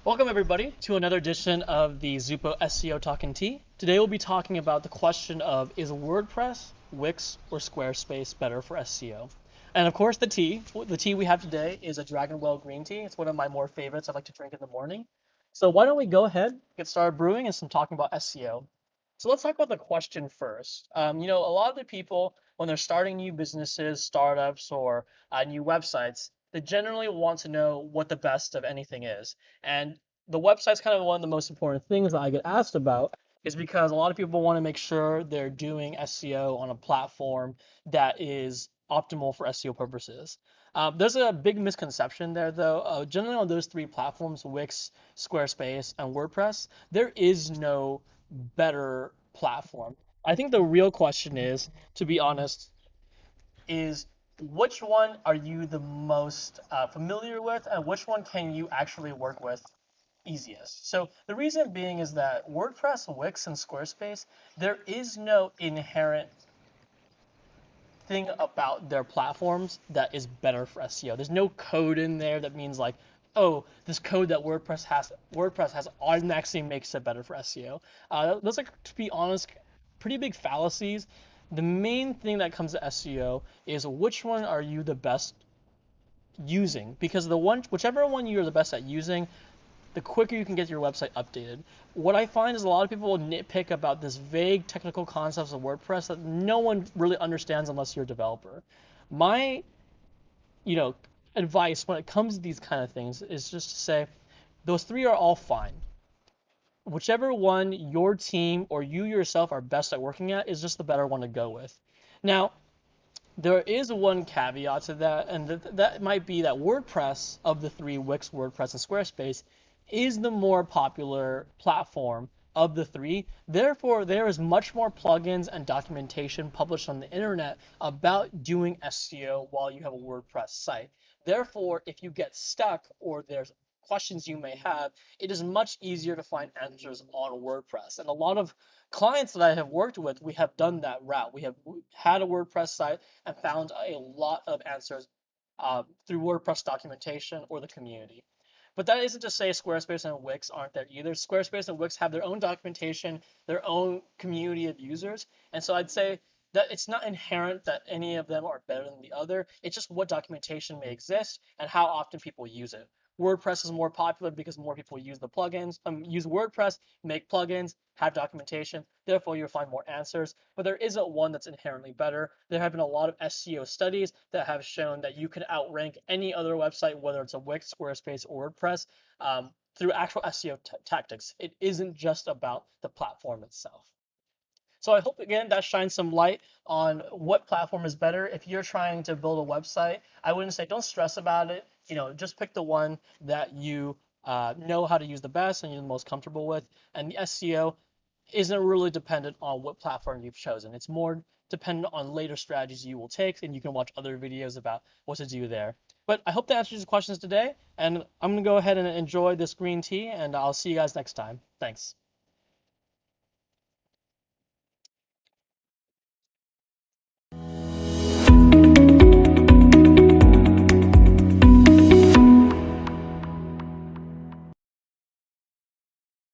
Welcome everybody to another edition of the Zupo SEO Talking Tea. Today we'll be talking about the question of is WordPress, Wix, or Squarespace better for SEO? And of course the tea. The tea we have today is a Dragon Well green tea. It's one of my more favorites I like to drink in the morning. So why don't we go ahead, get started brewing and some talking about SEO. So let's talk about the question first. A lot of the people, when they're starting new businesses, startups, or new websites, they generally want to know what the best of anything is. And the website's kind of one of the most important things that I get asked about is because a lot of people want to make sure they're doing SEO on a platform that is optimal for SEO purposes. There's a big misconception there, though. Generally, on those three platforms, Wix, Squarespace, and WordPress, there is no better platform. I think the real question is, to be honest, is which one are you the most familiar with, and which one can you actually work with easiest? So the reason being is that WordPress, Wix, and Squarespace, there is no inherent thing about their platforms that is better for SEO. There's no code in there that means like, oh, this code that WordPress has automatically makes it better for SEO. Those are, to be honest, pretty big fallacies. The main thing that comes to SEO is which one are you the best using, because whichever one you're the best at using, the quicker you can get your website updated. What I find is a lot of people will nitpick about this vague technical concepts of WordPress that no one really understands unless you're a developer. My, advice when it comes to these kind of things is just to say those three are all fine. Whichever one your team or you yourself are best at working at is just the better one to go with. Now, there is one caveat to that, and that might be that WordPress, of the three, Wix, WordPress, and Squarespace, is the more popular platform of the three. Therefore, there is much more plugins and documentation published on the internet about doing SEO while you have a WordPress site. Therefore, if you get stuck or there's questions you may have, it is much easier to find answers on WordPress. And a lot of clients that I have worked with, we have done that route. We have had a WordPress site and found a lot of answers through WordPress documentation or the community. But that isn't to say Squarespace and Wix aren't there either. Squarespace and Wix have their own documentation, their own community of users. And so I'd say that it's not inherent that any of them are better than the other. It's just what documentation may exist and how often people use it. WordPress is more popular because more people use the plugins, use WordPress, make plugins, have documentation. Therefore, you'll find more answers. But there isn't one that's inherently better. There have been a lot of SEO studies that have shown that you can outrank any other website, whether it's a Wix, Squarespace, or WordPress, through actual SEO tactics. It isn't just about the platform itself. So I hope, again, that shines some light on what platform is better. If you're trying to build a website, I wouldn't say don't stress about it. Just pick the one that you know how to use the best and you're the most comfortable with. And the SEO isn't really dependent on what platform you've chosen. It's more dependent on later strategies you will take, and you can watch other videos about what to do there. But I hope that answers your questions today, and I'm going to go ahead and enjoy this green tea, and I'll see you guys next time. Thanks.